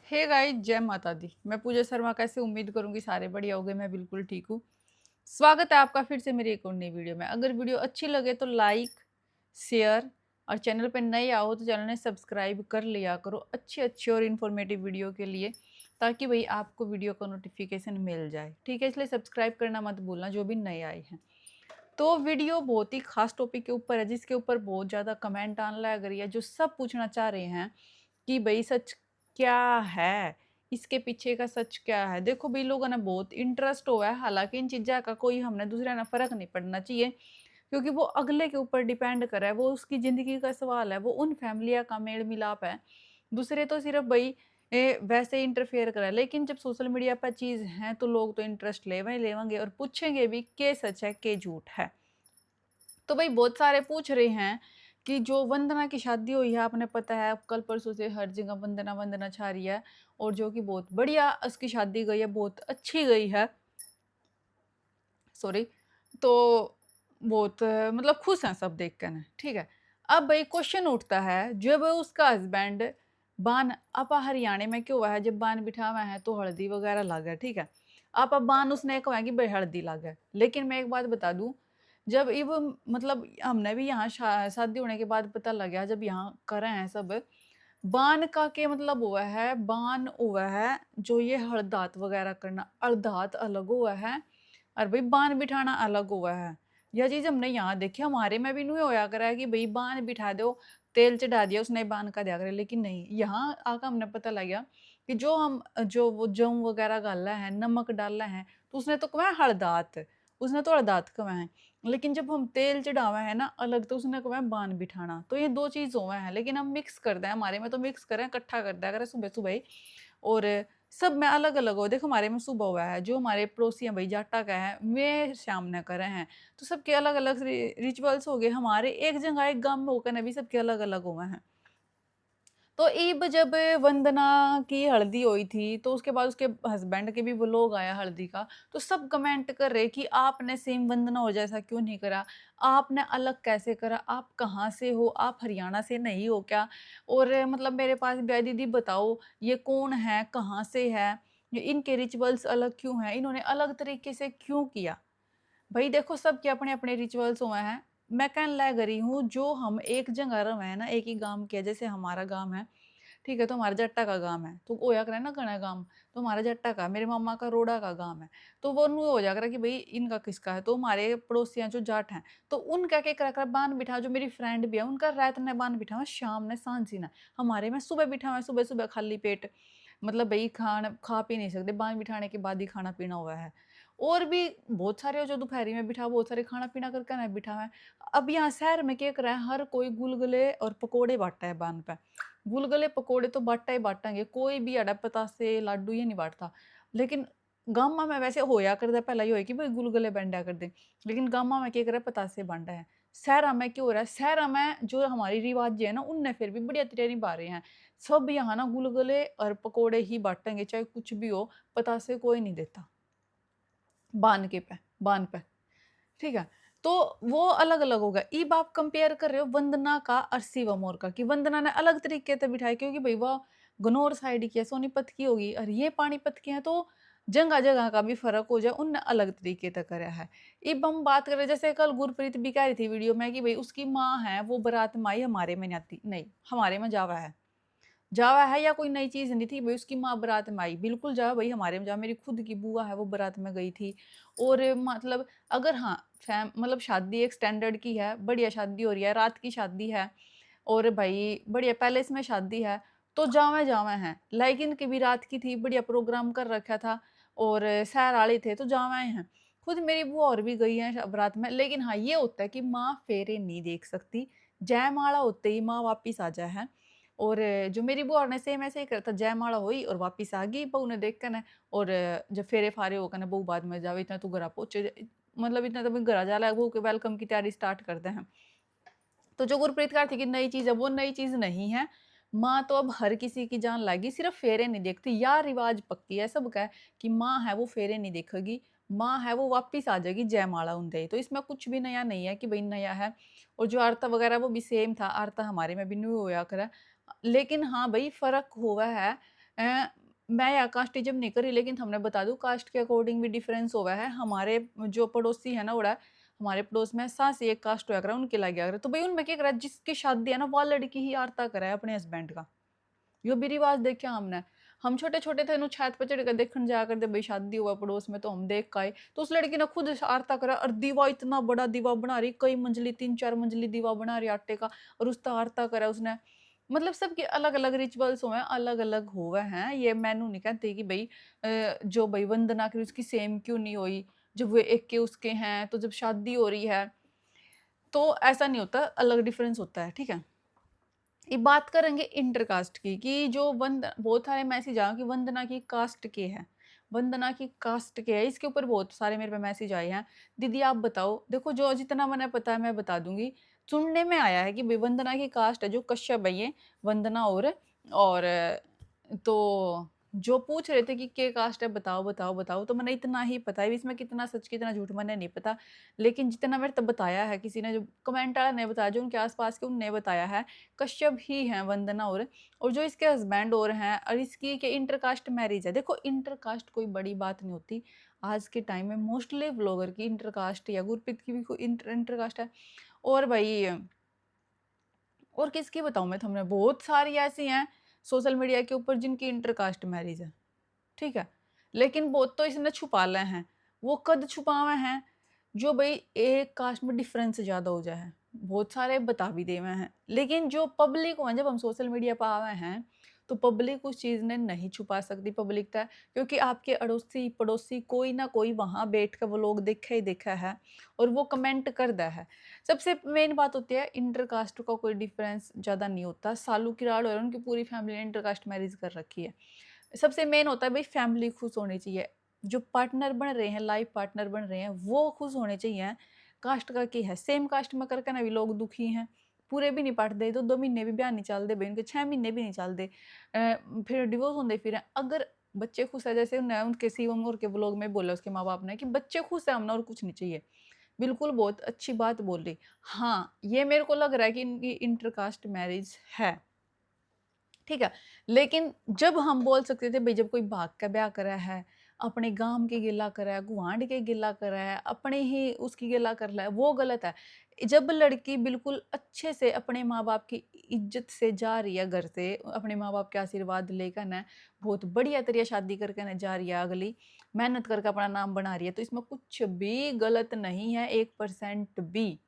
Hey guys, जय माता दी। मैं पूजा शर्मा कैसे उम्मीद करूंगी सारे बढ़िया होंगे। मैं बिल्कुल ठीक हूँ। स्वागत है आपका फिर से मेरी एक और नई वीडियो में। अगर वीडियो अच्छी लगे तो लाइक, शेयर और चैनल पे नए आओ तो चैनल ने सब्सक्राइब कर लिया करो अच्छी अच्छी और इन्फॉर्मेटिव वीडियो के लिए, ताकि भाई आपको वीडियो का नोटिफिकेशन मिल जाए। ठीक है, इसलिए सब्सक्राइब करना मत भूलना जो भी नए आए हैं। तो वीडियो बहुत ही खास टॉपिक के ऊपर है, जिसके ऊपर बहुत ज़्यादा कमेंट आने लग रही है, जो सब पूछना चाह रहे हैं कि भई सच क्या है? इसके पीछे का सच क्या है? देखो भई लोगों ने बहुत इंटरेस्ट हुआ है, हालाँकि इन चीज़ा का कोई हमने दूसरे ना फ़र्क नहीं पड़ना चाहिए, क्योंकि वो अगले के ऊपर डिपेंड कर रहा है, वो उसकी ज़िंदगी का सवाल है, वो उन फैमिलियों का मेल-मिलाप है। दूसरे तो सिर्फ़ भई वैसे ही इंटरफेयर कर रहा है, लेकिन जब सोशल मीडिया पर चीज़ है तो लोग तो इंटरेस्ट लेवे ही लेवेंगे और पूछेंगे भी के सच है, के झूठ है। तो भाई बहुत सारे पूछ रहे हैं कि जो वंदना की शादी हुई है, आपने पता है कल परसों से हर जगह वंदना वंदना छा रही है, और जो कि बहुत बढ़िया उसकी शादी गई है, बहुत अच्छी गई है। सॉरी। तो बहुत मतलब खुश हैं सब देख कर। ठीक है। अब भाई क्वेश्चन उठता है, जब उसका हस्बैंड बान आपा हरियाणा में क्यों हुआ है, जब बान बिठावा है तो हल्दी वगैरह लग है। ठीक है। आप अब बान उसने कहा कि भाई हल्दी लग है, लेकिन मैं एक बात बता दूं, जब इब मतलब हमने भी यहाँ शादी होने के बाद पता लगा, जब यहाँ करे हैं सब बान का के मतलब हुआ है, बान हुआ है जो ये हरदात वगैरह करना, अर्धात अलग हुआ है और भाई बान बिठाना अलग हुआ है। यह चीज हमने यहाँ देखी, हमारे में भी नहीं होया करा है कि भाई बान बिठा दो, तेल चढ़ा दिया उसने बान का दिया करे, लेकिन नहीं, यहाँ आकर हमने पता लगा कि जो हम जो वो जौ वगैरह डाला है, नमक डाला है, तो उसने तो कहा है हरदात, उसने तो हरदात कहा है। लेकिन जब हम तेल चढ़ावा है ना अलग, तो उसने कहा है बान बिठाना, तो ये दो चीज हुआ है, लेकिन हम मिक्स कर दें, हमारे में तो मिक्स करें, इकट्ठा कर दिया करें सुबह सुबह ही। और सब में अलग अलग हो, देखो हमारे में सुबह हुआ है, जो हमारे पड़ोसी हैं भाई जाटा का है वे शाम ने करे हैं, तो सबके अलग अलग रिचुअल्स हो गए, हमारे एक जगह एक गांव में होकर ना भी सबके अलग अलग हुए हैं। तो ईब जब वंदना की हल्दी हुई थी, तो उसके बाद उसके हस्बैंड के भी व्लॉग आया हल्दी का, तो सब कमेंट कर रहे कि आपने सेम वंदना हो जैसा क्यों नहीं करा? आपने अलग कैसे करा? आप कहाँ से हो? आप हरियाणा से नहीं हो क्या? और मतलब मेरे पास भी आई, दीदी बताओ ये कौन है? कहाँ से है? ये इनके रिचुअल्स अलग क्यों हैं? इन्होंने अलग तरीके से क्यों किया? भई देखो सबके अपने-अपने रिचुअल्स हुए हैं। मैं कहने लग रही हूँ, जो हम एक जगह रहे हैं ना, एक ही गाँव के, जैसे हमारा गाँव है, ठीक है, तो हमारा जट्टा का गाँव है, तो होया करे ना घना गाँव, तो हमारा जट्टा का, मेरे मामा का रोड़ा का गाँव है, तो वो नु हो जाया करे कि भई इनका किसका है, तो हमारे पड़ोसियाँ जो जाट हैं, तो उनका के करा कर बाँध बिठा, जो मेरी फ्रेंड भी है, उनका रात ने बाँध बिठावा, शाम ने सांझी ने, हमारे में सुबह बिठावा, सुबह-सुबह खाली पेट, मतलब भई खा पी नहीं सकते, बाँध बिठाने के बाद ही खाना-पीना हुआ है। और भी बहुत सारे हो जो दोपहरी में बिठा, बहुत सारे खाना-पीना करके ना बिठा है। अब यहाँ शहर में क्या कर रहा है, हर कोई गुलगुले और पकोड़े बाँटता है बाँध पे। गुलगुले पकोड़े तो बाँटा ही बाँटेंगे, कोई भी अड़ा पतासे, लाडू ये नहीं बाँटता। लेकिन गाँव में वैसे होया करदा पहले ये होए कि भई गुलगुले बाँटा करदे, लेकिन गाँव में क्या करे पतासे बाँटा है। शहरा में क्या हो रहा है, शहरा में जो हमारी रिवाज है ना, उनने फिर भी बढ़िया तरह निभा रहे हैं। सब यहाँ ना गुलगुले और पकोड़े ही बाँटेंगे, चाहे कुछ भी हो, पतासे कोई नहीं देता। बान पे, ठीक है? तो वो अलग-अलग हो गया। अब आप कंपेयर कर रहे हो वंदना का और शिवम और का, कि वंदना ने अलग तरीके से बिठाई, क्योंकि भई वो गन्नौर साइड की है, सोनीपत की होगी और ये पानीपत की है, तो जगह-जगह का भी फ़र्क हो जाए, उनने अलग तरीके से करा है। अब हम बात करें, जैसे कल गुरप्रीत भी कह रही थी वीडियो में कि भई उसकी माँ है, वो बारात में आई, हमारे में नहीं आती। नहीं, हमारे में जावा है। जावा है या कोई नई चीज़ नहीं थी, भई उसकी माँ बारात में आई, बिल्कुल जावा भई हमारे में जावा, मेरी खुद की बुआ है वो बारात में गई थी। और मतलब अगर हाँ, मतलब शादी एक स्टैंडर्ड की है, बढ़िया शादी हो रही है, रात की शादी है और भई बढ़िया पैलेस में शादी है, तो जावें-जावें हैं। लेकिन की भी रात की थी, बढ़िया प्रोग्राम कर रखा था और शहर आले थे, तो जावें हैं। खुद मेरी बुआ और भी गई हैं बारात में, लेकिन हाँ, ये होता है कि माँ फेरे नहीं देख सकती, जयमाला होते ही माँ वापिस आ जाए हैं। और जो मेरी बुआ ने सेम ऐसे ही करा था, जयमाला हुई और वापिस आ गई बहू ने देख के न। और जब फेरे-फारे हो के न, बहू बाद में जावे, इतना तू घरा पहुँचे, मतलब इतना तो मैं घरा जाला, बहू के वेलकम की तैयारी स्टार्ट करते हैं। तो जो गुरप्रीत कौर थी कि नई चीज़ है, वो नई चीज़ नहीं है। माँ तो अब हर किसी की जान लाएगी, सिर्फ़ फेरे नहीं देखती। या रिवाज पक्की है सबका है कि माँ है वो फेरे नहीं देखेगी, माँ है वो वापिस आ जाएगी जयमाला उनदे ही। तो इसमें कुछ भी नया नहीं है कि भई नया है। और जो आरता वगैरह वो भी सेम था, आरता हमारे में भी न्यू होया करे। लेकिन हाँ भई फ़र्क हुआ है अ, मैं यहाँ कास्टिज़्म नहीं कर रही, लेकिन थमने बता दूँ कास्ट के अकॉर्डिंग भी डिफरेंस हुआ है। हमारे जो पड़ोसी है ना उड़ा, हमारे पड़ोस में सासी एक कास्ट होया करा, उनके लागे आ करा। तो भई उनमें क्या करा, जिसकी शादी है ना वो लड़की ही आरता करे अपने हस्बैंड का। यो भी रिवाज देखे हमने। हम छोटे-छोटे थे नु छत पे चढ़ के देखने जाया करते, भई शादी हुआ पड़ोस में तो हम देख के आए। तो उस लड़की ने खुद आरता करा और दीवा इतना बड़ा दीवा बना रही, कई मंजिली 3-4 मंजिली दीवा बना रही आटे का, और उसका आरता करा उसने। मतलब सबके अलग-अलग रिचुअल्स हुए हैं, अलग-अलग होवे हैं। ये मैनू नहीं कहती कि भई जो भई वंदना की उसकी सेम क्यों नहीं हुई, जब वो एक के उसके हैं, तो जब शादी हो रही है, तो ऐसा नहीं होता, अलग डिफरेंस होता है, ठीक है? ये बात करेंगे इंटरकास्ट की कि जो बहुत सारे मैसेज आए कि वंदना की कास्ट के है, वंदना की कास्ट के है, इसके ऊपर बहुत सारे मेरे पे मैसेज आए हैं। दीदी आप बताओ, देखो जो जितना मैंने पता है मैं बता दूंगी। सुनने में आया है कि भाई वंदना की कास्ट है जो कश्यप है, ये वंदना और तो जो पूछ रहे थे कि के कास्ट है, बताओ बताओ बताओ, तो मैंने इतना ही पता है, इसमें कितना सच कितना झूठ मैंने नहीं पता। लेकिन जितना मेरे तब बताया है, किसी ने जो कमेंट वाला ने बताया, जो उनके आसपास के उनने बताया है, कश्यप ही हैं वंदना और जो इसके हस्बैंड और हैं, और इसकी के इंटरकास्ट मैरिज है। देखो इंटरकास्ट कोई बड़ी बात नहीं होती। आज के टाइम में मोस्टली व्लॉगर की इंटरकास्ट या गुरप्रीत की भी कोई इंटरकास्ट है। और भाई और किसकी बताऊं मैं तुमने, बहुत सारी ऐसी हैं सोशल मीडिया के ऊपर जिनकी इंटरकास्ट मैरिज है, ठीक है। लेकिन बहुत तो इसने छुपा ले हैं। वो कद छुपावे हैं, जो भई एक कास्ट में डिफरेंस ज़्यादा हो जाए है। बहुत सारे बता भी देवे हैं। लेकिन जो पब्लिक हो, जब हम सोशल मीडिया पे आवे हैं, तो पब्लिक उस चीज़ ने नहीं छुपा सकती पब्लिक तक, क्योंकि आपके अड़ोसी-पड़ोसी कोई ना कोई वहाँ बैठ के वो लोग देखा ही देखा है, और वो कमेंट करदा है। सबसे मेन बात होती है, इंटरकास्ट का कोई डिफरेंस ज़्यादा नहीं होता। सालू किराड़ और उनकी पूरी फैमिली ने इंटरकास्ट मैरिज कर रखी है। सबसे मेन होता है भई फैमिली खुश होनी चाहिए। जो पार्टनर बन रहे हैं, लाइफ पार्टनर बन रहे हैं, वो खुश होने चाहिए। कास्ट का की है, सेम कास्ट में करके ना भी लोग दुखी हैं। पूरे भी नहीं पटदे, 2-2 महीने भी ब्याह नहीं चलदे बई उनके, 6 महीने भी नहीं चलदे। फिर डिवोर्स होंदे फिरें। अगर बच्चे खुश हैं, जैसे उन्हें उनके शिवम और के व्लॉग में बोला उसके माँ-बाप ने कि बच्चे खुश हैं, हमने और कुछ नहीं चाहिए। बिल्कुल बहुत अच्छी बात बोल रही। हाँ, ये मेरे को लग रहा है कि इनकी इंटरकास्ट मैरिज है। ठीक है। लेकिन जब हम बोल सकते थे भई जब कोई भाग का ब्याह करा है, अपने गाँव की गिला करा है, गुआंढ के गिला करा है, अपने ही उसकी गिला कर ला है, वो गलत है। जब लड़की बिल्कुल अच्छे से अपने माँ-बाप की इज़्ज़त से जा रही है घर से, अपने माँ-बाप के आशीर्वाद लेकर ना, बहुत बढ़िया तरीके शादी करके ना जा रही है अगली, मेहनत करके अपना नाम बना रही है, तो इसमें कुछ भी गलत नहीं है 1% भी।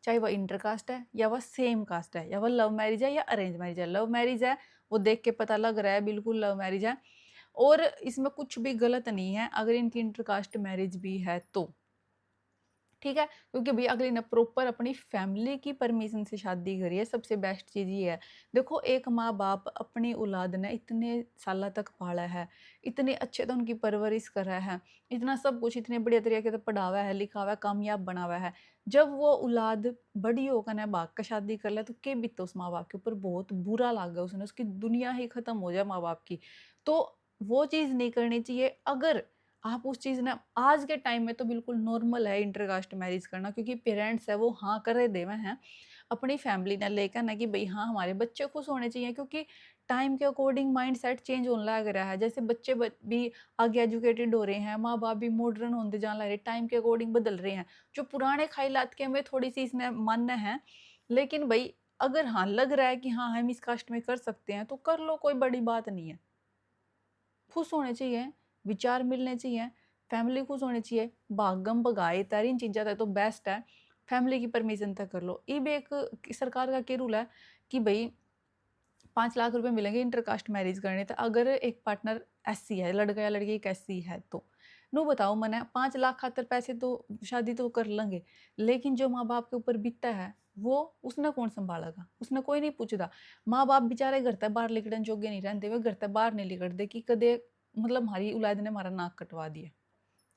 चाहे वो इंटरकास्ट है या वो सेम कास्ट है या वो लव मैरिज है या अरेंज मैरिज है। लव मैरिज है, वो देख के पता लग रहा है बिल्कुल लव मैरिज है, और इसमें कुछ भी गलत नहीं है अगर इनकी इंटरकास्ट मैरिज भी है तो। ठीक है? क्योंकि भई अगले ने प्रॉपर अपनी फैमिली की परमिशन से शादी करी है, सबसे बेस्ट चीज़ ये है। देखो एक माँ-बाप अपनी औलाद ने इतने सालों तक पाला है, इतने अच्छे से उनकी परवरिश करा है, इतना सब कुछ इतने बढ़िया तरीके से पढ़ावा है, लिखावा है, कामयाब बनावा है। जब वो औलाद बड़ी होकर ना भाग के शादी कर ले, तो के बीते उस माँ-बाप के ऊपर, बहुत बुरा लागे उसने, उसकी दुनिया ही खत्म हो जाए माँ-बाप की। तो वो चीज़ नहीं करनी चाहिए। अगर आप उस चीज़ ना, आज के टाइम में तो बिल्कुल नॉर्मल है इंटरकास्ट मैरिज करना, क्योंकि पेरेंट्स है वो हाँ कर देवे हैं अपनी फैमिली ने लेकर ना कि भई हाँ हमारे बच्चे खुश होने चाहिए, क्योंकि टाइम के अकॉर्डिंग माइंडसेट चेंज होने लग रहा है। जैसे बच्चे भी आगे एजुकेटेड हो रहे हैं, माँ-बाप भी मॉडर्न होते जाने लग रहे हैं, टाइम के अकॉर्डिंग बदल रहे हैं। जो पुराने ख़यालात के हमें थोड़ी-सी इसमें मान्य है, लेकिन भई अगर हाँ लग रहा है कि हाँ हम इस कास्ट में कर सकते हैं, तो कर लो, कोई बड़ी बात नहीं है। खुश होने चाहिए, विचार मिलने चाहिए, फैमिली खुश होनी चाहिए, भागम भगाए तरीन चीज़ा तो बेस्ट है, फैमिली की परमिशन तक कर लो। ये भी एक सरकार का क्या रूल है कि भई 5 लाख रुपए मिलेंगे इंटरकास्ट मैरिज करने तो, अगर एक पार्टनर एससी है, लड़का या लड़की एक एससी है तो। नु बताओ मने 5 लाख खातिर पैसे तो शादी तो कर लेंगे, लेकिन जो माँ-बाप के ऊपर बीतता है, वो उसने कौन सँभालेगा? उसने कोई नहीं पूछदा। माँ-बाप बेचारे घर ते बाहर निकलने जोगे नहीं रहंदे, वे घर ते बाहर नहीं निकलदे कि कदे मतलब हमारी औलाद ने हमारा नाक कटवा दिया।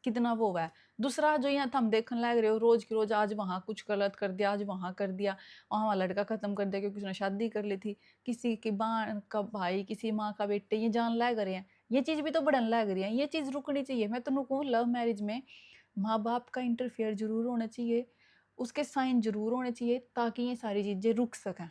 कितना वो हुआ है। दूसरा जो यहाँ हम देखने लग रहे हो रोज़ की रोज़, आज वहाँ कुछ गलत कर दिया, आज वहाँ कर दिया, वहाँ लड़का ख़त्म कर दिया क्योंकि उसने शादी कर ली थी। किसी की बहन का भाई, किसी माँ का बेटे, ये जान लग रहे हैं। ये चीज़ भी तो बढ़ने लग रही है, ये चीज़ रुकनी चाहिए। मैं तो कहूँ लव मैरिज में माँ-बाप का इंटरफेयर ज़रूर होना चाहिए, उसके साइन ज़रूर होने चाहिए ताकि ये सारी चीज़ें रुक सकें।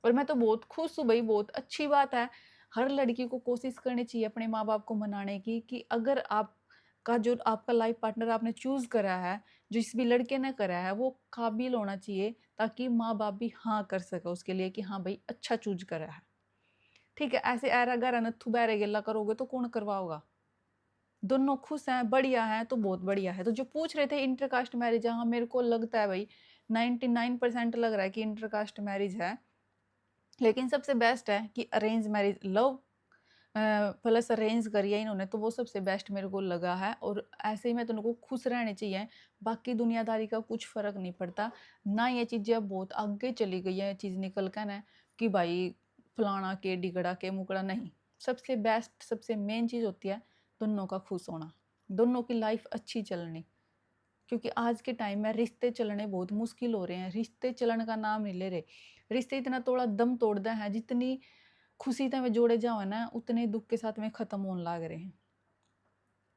और मैं तो बहुत खुश हूँ भई, बहुत अच्छी बात है। हर लड़की को कोशिश करनी चाहिए अपने माँ बाप को मनाने की कि अगर आपका जो आपका लाइफ पार्टनर आपने चूज करा है, जिस भी लड़के ने करा है, वो काबिल होना चाहिए ताकि माँ बाप भी हाँ कर सके उसके लिए कि हाँ भाई अच्छा चूज करा है। ठीक है, ऐसे ऐरा गैरा नत्थु बैरे गिल्ला करोगे तो कौन करवाओगा? दोनों खुश हैं, बढ़िया हैं तो बहुत बढ़िया है। तो जो पूछ रहे थे इंटरकास्ट मैरिज, हाँ मेरे को लगता है भाई 99% लग रहा है कि इंटरकास्ट मैरिज है। लेकिन सबसे बेस्ट है कि arrange marriage, love plus arrange करिए इन्होंने, तो वो सबसे बेस्ट मेरे को लगा है। और ऐसे ही मैं तुमको खुश रहने चाहिए, बाकी दुनियादारी का कुछ फर्क नहीं पड़ता ना। ये चीज़ें अब बहुत आगे चली गई है चीज़ निकल कर ना, कि भाई फलाना के डिगड़ा के मुकड़ा नहीं। सबसे बेस्ट सबसे मेन चीज़ होती है दोनों का खुश होना, दोनों की लाइफ अच्छी चलनी। क्योंकि आज के टाइम में रिश्ते चलने बहुत मुश्किल हो रहे हैं, रिश्ते चलन का नाम नहीं ले रहे। रिश्ते इतना थोड़ा दम तोड़ते हैं, जितनी खुशी में जोड़े जाओ ना उतने दुख के साथ में खत्म होने लग रहे हैं।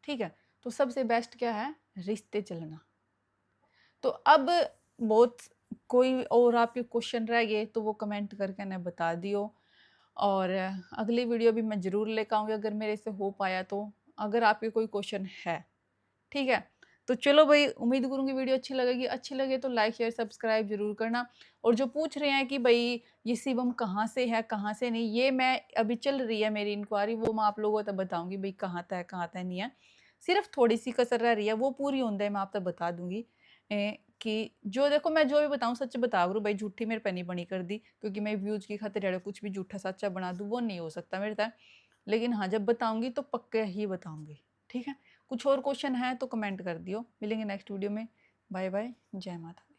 ठीक है, तो सबसे बेस्ट क्या है? रिश्ते चलना। तो अब बहुत कोई और आपके क्वेश्चन रह गए तो वो कमेंट करके ना बता दियो, और अगली वीडियो भी मैं ज़रूर लेकर आऊँगी अगर मेरे से हो पाया तो, अगर आपके कोई क्वेश्चन है। ठीक है, तो चलो भाई, उम्मीद करूँगी वीडियो अच्छी लगेगी। अच्छी लगे तो लाइक शेयर सब्सक्राइब जरूर करना। और जो पूछ रहे हैं कि भाई ये शिवम कहाँ से है कहाँ से नहीं, ये मैं अभी चल रही है मेरी इंक्वायरी, वो मैं आप लोगों तक बताऊंगी भाई कहाँ तक है कहाँ तक नहीं है। सिर्फ थोड़ी सी कसर रह रही है, वो पूरी होने मैं आप तक बता दूंगी। कि जो देखो मैं जो भी बताऊँ सच बता करूँ भाई, झूठी मेरे पे नहीं बनी कर दी, क्योंकि मैं व्यूज की खातिर अगर कुछ भी झूठा सच्चा बना दूँ वो नहीं हो सकता मेरे तक। लेकिन हाँ, जब बताऊंगी तो पक्के ही बताऊंगी। ठीक है, कुछ और क्वेश्चन है तो कमेंट कर दियो। मिलेंगे नेक्स्ट वीडियो में। बाय बाय, जय माता।